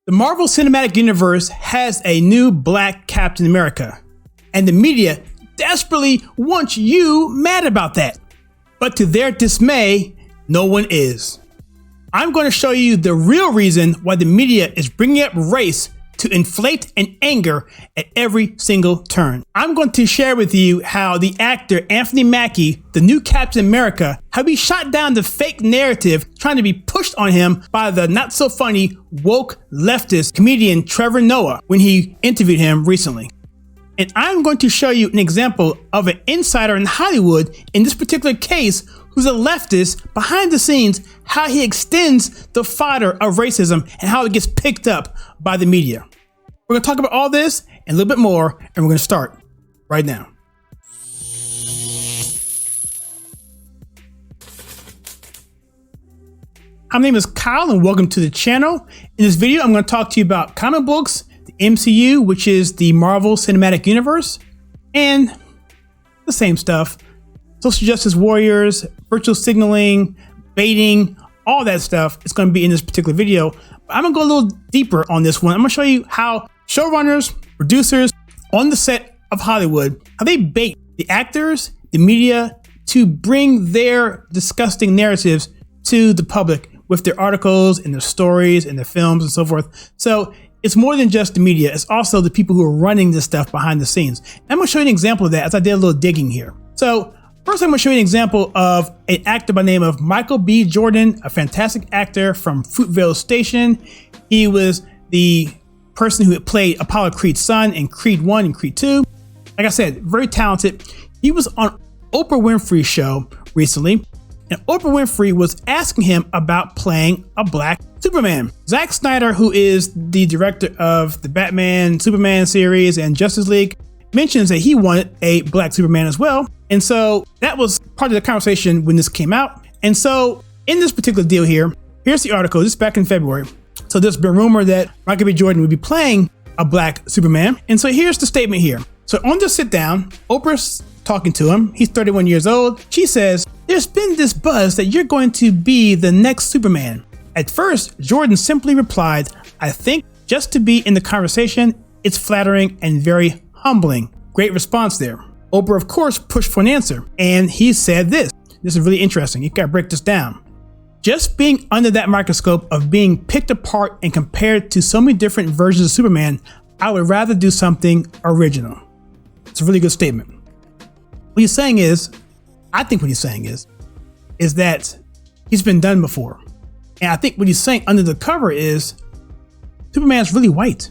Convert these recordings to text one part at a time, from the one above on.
The Marvel Cinematic Universe has a new Black Captain America, and the media desperately wants you mad about that. But to their dismay, no one is. I'm going to show you the real reason why the media is bringing up race to inflate and anger at every single turn. I'm going to share with you how the actor Anthony Mackie, the new Captain America, how he shot down the fake narrative trying to be pushed on him by the not so funny woke leftist comedian Trevor Noah when he interviewed him recently. And I'm going to show you an example of an insider in Hollywood in this particular case who's a leftist behind the scenes, how he extends the fodder of racism and how it gets picked up by the media. We're going to talk about all this and a little bit more, and we're going to start right now. My name is Kyle and welcome to the channel. In this video, I'm going to talk to you about comic books, the MCU, which is the Marvel Cinematic Universe, and the same stuff. Social justice warriors, virtual signaling, baiting, all that stuff is going to be in this particular video. But I'm going to go a little deeper on this one. I'm going to show you how showrunners, producers on the set of Hollywood, how they bait the actors, the media to bring their disgusting narratives to the public with their articles and their stories and their films and so forth. So it's more than just the media. It's also the people who are running this stuff behind the scenes. And I'm going to show you an example of that as I did a little digging here. So first, I'm going to show you an example of an actor by the name of Michael B. Jordan, a fantastic actor from Fruitvale Station. He was the person who had played Apollo Creed's son in Creed 1 and Creed 2. Like I said, very talented. He was on Oprah Winfrey's show recently, and Oprah Winfrey was asking him about playing a black Superman. Zack Snyder, who is the director of the Batman Superman series and Justice League, mentions that he wanted a black Superman as well. And so that was part of the conversation when this came out. And so in this particular deal here, here's the article. This is back in February. So there's been rumor that Michael B. Jordan would be playing a black Superman. And so here's the statement here. So on the sit down, Oprah's talking to him. He's 31 years old. She says, "There's been this buzz that you're going to be the next Superman." At first, Jordan simply replied, "I think just to be in the conversation, it's flattering and very humbling." Great response there. Oprah, of course, pushed for an answer, and he said this. This is really interesting. You gotta break this down. "Just being under that microscope of being picked apart and compared to so many different versions of Superman, I would rather do something original." It's a really good statement. What he's saying is, I think what he's saying is that he's been done before. And I think what he's saying under the cover is Superman's really white.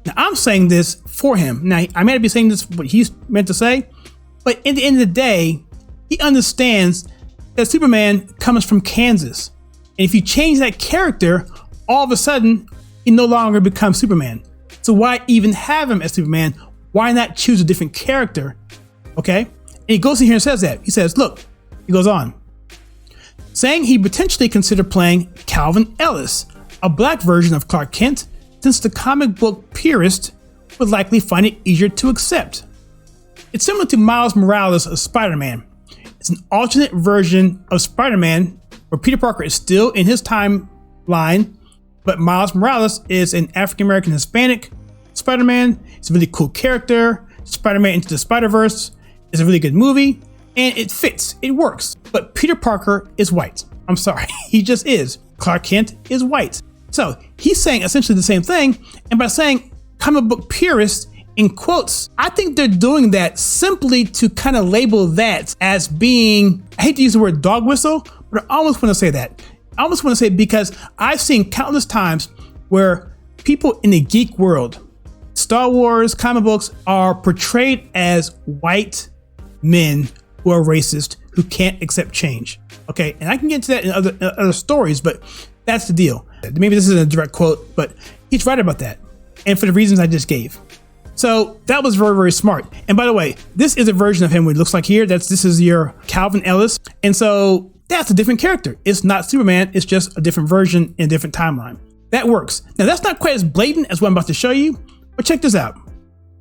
Now, I'm saying this for him. Now, I may not be saying this what he's meant to say, but at the end of the day, he understands that Superman comes from Kansas. And if you change that character, all of a sudden, he no longer becomes Superman. So why even have him as Superman? Why not choose a different character? Okay? And he goes in here and says that. He says, look, he goes on, saying he potentially considered playing Calvin Ellis, a black version of Clark Kent, since the comic book purist would likely find it easier to accept. It's similar to Miles Morales of Spider-Man. It's an alternate version of Spider-Man where Peter Parker is still in his timeline, but Miles Morales is an African-American Hispanic Spider-Man. It's a really cool character. Spider-Man Into the Spider-Verse is a really good movie, and it fits, it works. But Peter Parker is white. I'm sorry, he just is. Clark Kent is white. So he's saying essentially the same thing, and by saying comic book purist in quotes, I think they're doing that simply to kind of label that as being, I hate to use the word dog whistle, but I almost want to say that. I almost want to say it because I've seen countless times where people in the geek world, Star Wars comic books are portrayed as white men who are racist, who can't accept change. Okay, and I can get into that in other stories, but that's the deal. Maybe this isn't a direct quote, but he's right about that. And for the reasons I just gave. So that was very, very smart. And by the way, this is a version of him what it looks like here. This is your Calvin Ellis. And so that's a different character. It's not Superman. It's just a different version in a different timeline. That works. Now that's not quite as blatant as what I'm about to show you, but check this out.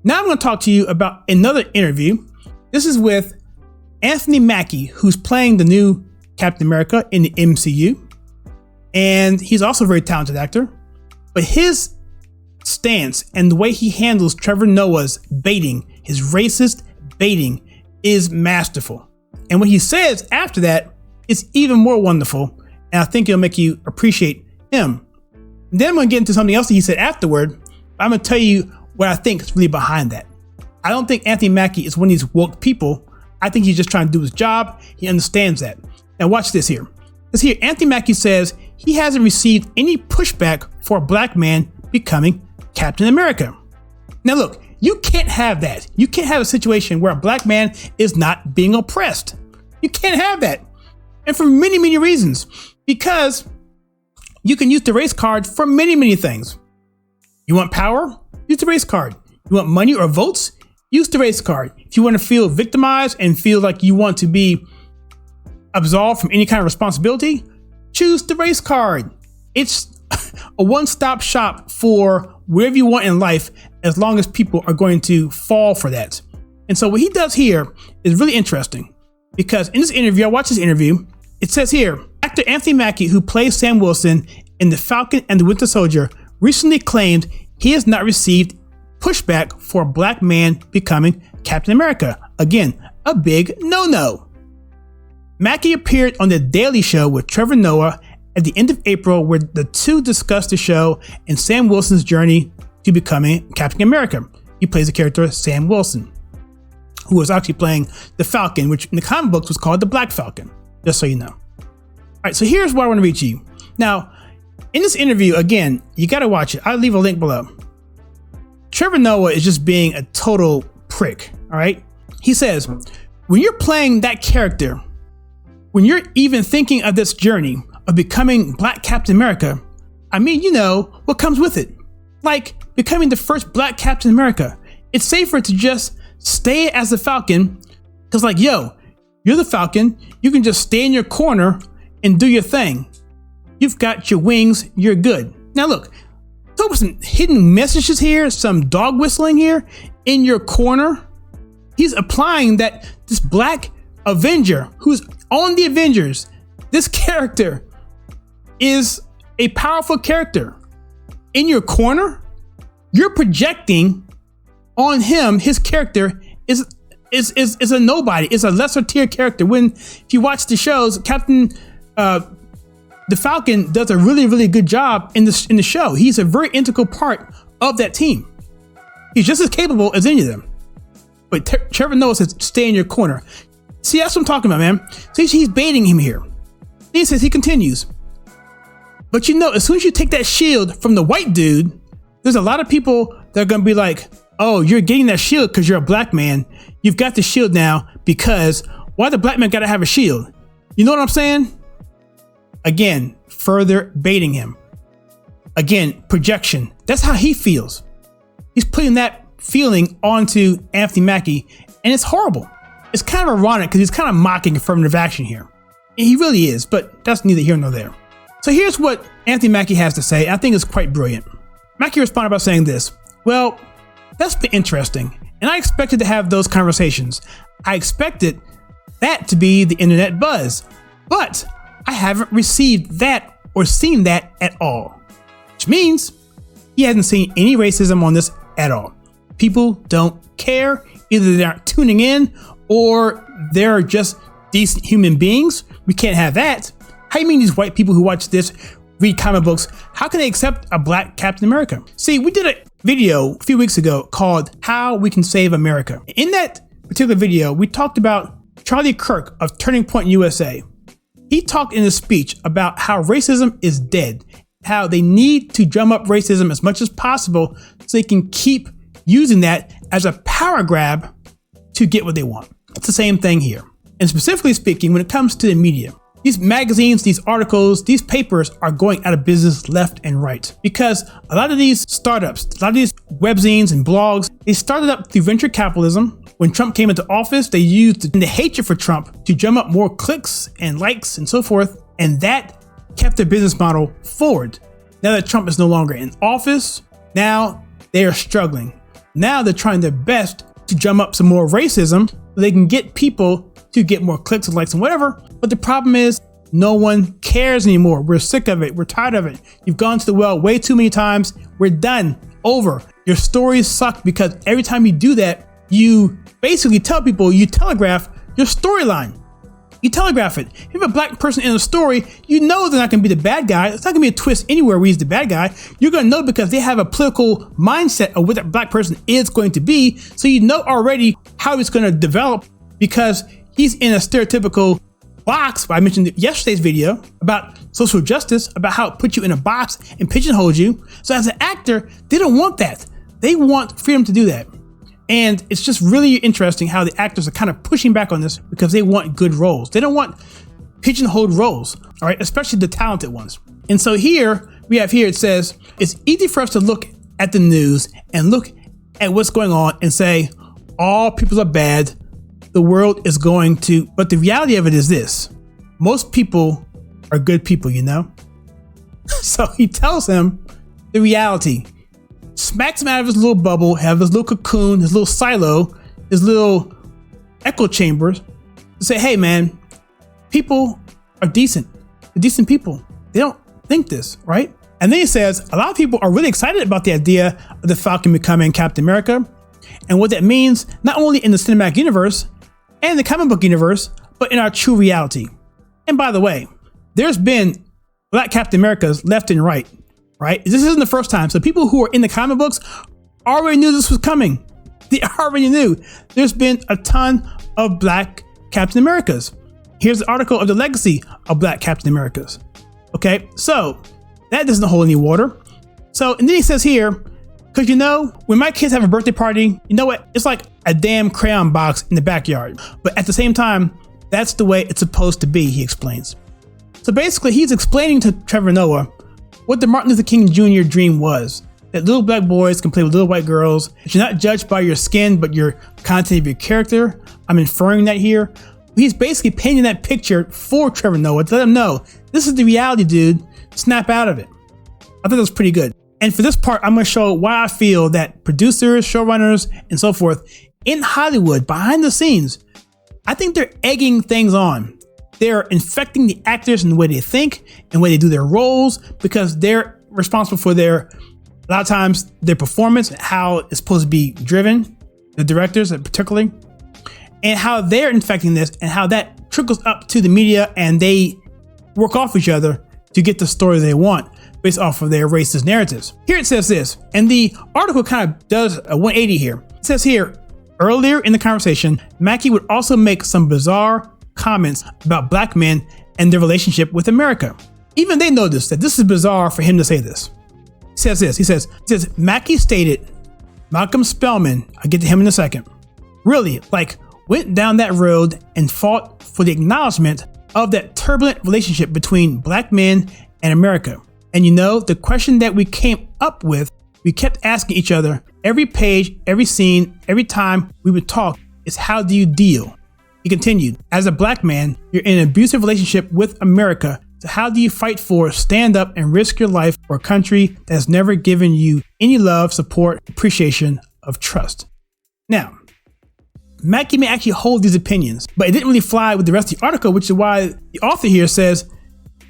Now I'm going to talk to you about another interview. This is with Anthony Mackie, who's playing the new Captain America in the MCU. And he's also a very talented actor. But his stance and the way he handles Trevor Noah's baiting, his racist baiting, is masterful. And what he says after that is even more wonderful, and I think it'll make you appreciate him. And then I'm going to get into something else that he said afterward. I'm going to tell you what I think is really behind that. I don't think Anthony Mackie is one of these woke people. I think he's just trying to do his job. He understands that. Now watch this here. This here, Anthony Mackie says he hasn't received any pushback for a black man becoming Captain America. Now look, you can't have that. You can't have a situation where a black man is not being oppressed. You can't have that. And for many, many reasons. Because you can use the race card for many, many things. You want power? Use the race card. You want money or votes? Use the race card. If you want to feel victimized and feel like you want to be absolved from any kind of responsibility, choose the race card. It's a one-stop shop for wherever you want in life, as long as people are going to fall for that. And so what he does here is really interesting, because in this interview, I watched this interview, it says here, actor Anthony Mackie, who plays Sam Wilson in The Falcon and the Winter Soldier, recently claimed he has not received pushback for a black man becoming Captain America. Again, a big no-no. Mackie appeared on The Daily Show with Trevor Noah at the end of April, where the two discussed the show and Sam Wilson's journey to becoming Captain America. He plays the character Sam Wilson, who was actually playing the Falcon, which in the comic books was called the Black Falcon, just so you know. All right, so here's what I want to read to you. Now, in this interview, again, you got to watch it. I'll leave a link below. Trevor Noah is just being a total prick, all right? He says, when you're playing that character, when you're even thinking of this journey of becoming Black Captain America, I mean, you know what comes with it. Like becoming the first Black Captain America. It's safer to just stay as the Falcon, because like, yo, you're the Falcon. You can just stay in your corner and do your thing. You've got your wings, you're good. Now look, there was some hidden messages here, some dog whistling here in your corner. He's applying that this Black Avenger who's on the Avengers, this character is a powerful character. In your corner, you're projecting on him, his character is a nobody, is a lesser tier character. When if you watch the shows, the Falcon does a really, really good job in the show. He's a very integral part of that team. He's just as capable as any of them. But Trevor Noah says, stay in your corner. See, that's what I'm talking about, man. See, he's baiting him here. He says, he continues. But you know, as soon as you take that shield from the white dude, there's a lot of people that are going to be like, oh, you're getting that shield because you're a black man. You've got the shield now because why the black man got to have a shield? You know what I'm saying? Again, further baiting him. Again, projection. That's how he feels. He's putting that feeling onto Anthony Mackie, and it's horrible. It's kind of ironic because he's kind of mocking affirmative action here. And he really is, but that's neither here nor there. So here's what Anthony Mackie has to say. I think it's quite brilliant. Mackie responded by saying this: well, that's been interesting, and I expected to have those conversations. I expected that to be the internet buzz, but I haven't received that or seen that at all. Which means he hasn't seen any racism on this at all. People don't care. Either they're not tuning in or they're just decent human beings. We can't have that. How do you mean these white people who watch this read comic books? How can they accept a Black Captain America? See, we did a video a few weeks ago called How We Can Save America. In that particular video, we talked about Charlie Kirk of Turning Point USA. He talked in a speech about how racism is dead, how they need to drum up racism as much as possible so they can keep using that as a power grab to get what they want. It's the same thing here. And specifically speaking, when it comes to the media, these magazines, these articles, these papers are going out of business left and right because a lot of these startups, a lot of these webzines and blogs, they started up through venture capitalism. When Trump came into office, they used the hatred for Trump to drum up more clicks and likes and so forth. And that kept their business model forward. Now that Trump is no longer in office, now they are struggling. Now they're trying their best to drum up some more racism so they can get people to get more clicks and likes and whatever. But the problem is no one cares anymore. We're sick of it. We're tired of it. You've gone to the well way too many times. We're done. over. Your stories suck because every time you do that, you basically tell people, you telegraph your storyline. You telegraph it. If you have a black person in a story, you know they're not going to be the bad guy. It's not going to be a twist anywhere where he's the bad guy. You're going to know because they have a political mindset of what that black person is going to be. So you know already how it's going to develop because he's in a stereotypical box. I mentioned yesterday's video about social justice, about how it puts you in a box and pigeonholes you. So as an actor, they don't want that. They want freedom to do that. And it's just really interesting how the actors are kind of pushing back on this because they want good roles. They don't want pigeonholed roles, all right, especially the talented ones. And so here, it says, it's easy for us to look at the news and look at what's going on and say, all people are bad, the world is going to, but the reality of it is this, most people are good people, you know? So he tells him the reality. Smacks him out of his little bubble, have his little cocoon, his little silo, his little echo chambers to say, hey man, people are decent. They're decent people. They don't think this, right? And then he says, a lot of people are really excited about the idea of the Falcon becoming Captain America and what that means, not only in the cinematic universe and the comic book universe, but in our true reality. And by the way, there's been black Captain Americas left and right. Right? This isn't the first time. So people who are in the comic books already knew this was coming. They already knew. There's been a ton of black Captain Americas. Here's the article of the legacy of black Captain Americas. Okay, so that doesn't hold any water. So, and then he says here, because you know, when my kids have a birthday party, you know what? It's like a damn crayon box in the backyard. But at the same time, that's the way it's supposed to be, he explains. So basically, he's explaining to Trevor Noah what the Martin Luther King Jr. dream was, that little black boys can play with little white girls, that you're not judged by your skin, but your content of your character. I'm inferring that here. He's basically painting that picture for Trevor Noah to let him know, this is the reality, dude. Snap out of it. I thought that was pretty good. And for this part, I'm going to show why I feel that producers, showrunners, and so forth in Hollywood, behind the scenes, I think they're egging things on. They're infecting the actors in the way they think and the way they do their roles because they're responsible for a lot of times, their performance, how it's supposed to be driven, the directors particularly, and how they're infecting this and how that trickles up to the media and they work off each other to get the story they want based off of their racist narratives. Here it says this, and the article kind of does a 180 here. It says here, earlier in the conversation, Mackie would also make some bizarre comments about black men and their relationship with America. Even they noticed that this is bizarre for him to say this. He says this, he says, Mackie stated, Malcolm Spellman, I'll get to him in a second, really went down that road and fought for the acknowledgement of that turbulent relationship between black men and America. And you know, the question that we came up with, we kept asking each other every page, every scene, every time we would talk is how do you deal? He continued, as a black man, you're in an abusive relationship with America. So how do you fight for, stand up and risk your life for a country that has never given you any love, support, appreciation of trust? Now, Mackie may actually hold these opinions, but it didn't really fly with the rest of the article, which is why the author here says,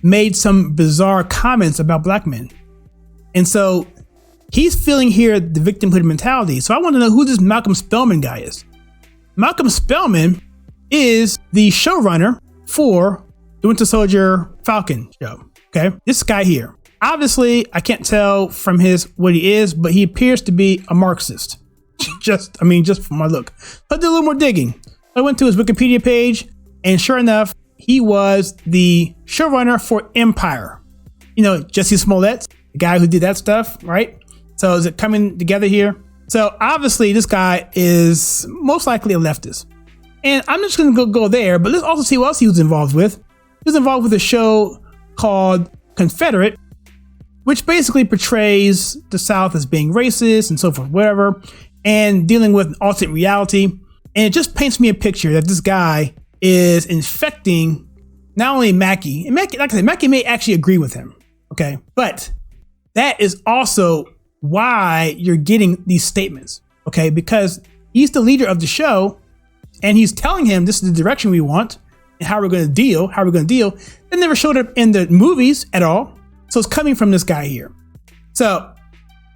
made some bizarre comments about black men. And so he's feeling here the victimhood mentality. So I want to know who this Malcolm Spellman guy is. Malcolm Spellman is the showrunner for the Winter Soldier Falcon show. Okay, this guy here. Obviously, I can't tell from what he is, but he appears to be a Marxist. just from my look. So I did a little more digging. I went to his Wikipedia page, and sure enough, he was the showrunner for Empire. You know, Jesse Smollett, the guy who did that stuff, right? So is it coming together here? So obviously, this guy is most likely a leftist. And I'm just going to go there, but let's also see what else he was involved with. He was involved with a show called Confederate, which basically portrays the South as being racist and so forth, whatever, and dealing with alternate reality. And it just paints me a picture that this guy is infecting not only Mackie, and Mackie, like I said, Mackie may actually agree with him, okay? But that is also why you're getting these statements, okay? Because he's the leader of the show, and he's telling him this is the direction we want and how we're going to deal. That never showed up in the movies at all. So it's coming from this guy here. So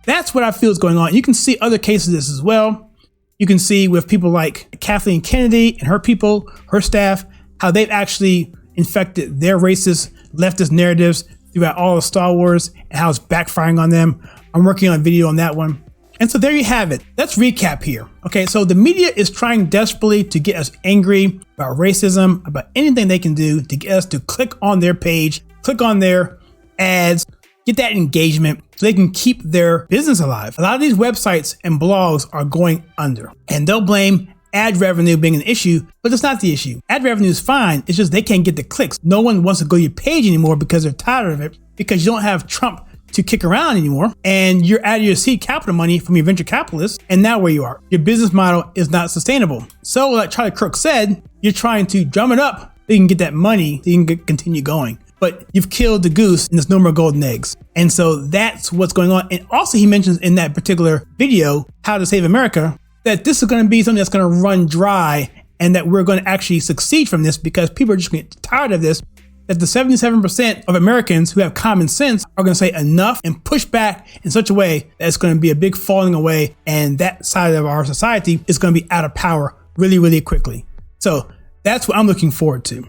that's what I feel is going on. You can see other cases of this as well. You can see with people like Kathleen Kennedy and her people, her staff, how they've actually infected their racist, leftist narratives throughout all of Star Wars and how it's backfiring on them. I'm working on a video on that one. And so there you have it. Let's recap here. Okay, so the media is trying desperately to get us angry about racism, about anything they can do to get us to click on their page, click on their ads, get that engagement so they can keep their business alive. A lot of these websites and blogs are going under, and they'll blame ad revenue being an issue, but it's not the issue. Ad revenue is fine. It's just they can't get the clicks. No one wants to go to your page anymore because they're tired of it, because you don't have Trump to kick around anymore, and you're out of your seed capital money from your venture capitalists, and now where you are. Your business model is not sustainable. So like Charlie Kirk said, you're trying to drum it up so you can get that money so you can continue going. But you've killed the goose and there's no more golden eggs. And so that's what's going on. And also he mentions in that particular video, How to Save America, that this is going to be something that's going to run dry and that we're going to actually succeed from this because people are just going to get tired of this, that the 77% of Americans who have common sense are going to say enough and push back in such a way that it's going to be a big falling away, and that side of our society is going to be out of power really, really quickly. So that's what I'm looking forward to.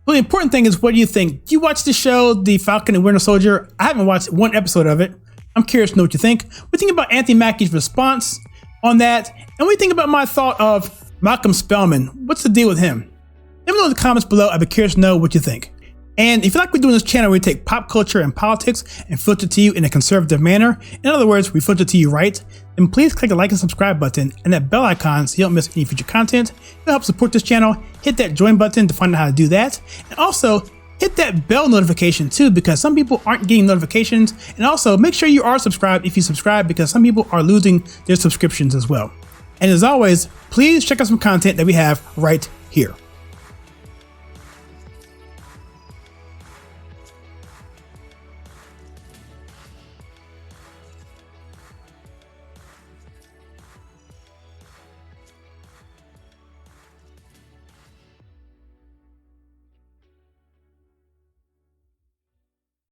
Well, the important thing is, what do you think? Do you watch the show, The Falcon and Winter Soldier? I haven't watched one episode of it. I'm curious to know what you think. What do you think about Anthony Mackie's response on that? And what do you think about my thought of Malcolm Spellman? What's the deal with him? Let me know in the comments below. I'd be curious to know what you think. And if you like what we do on this channel, we take pop culture and politics and filter to you in a conservative manner. In other words, we filter to you right. Then please click the like and subscribe button and that bell icon so you don't miss any future content. It'll help support this channel. Hit that join button to find out how to do that. And also hit that bell notification too, because some people aren't getting notifications. And also make sure you are subscribed if you subscribe, because some people are losing their subscriptions as well. And as always, please check out some content that we have right here.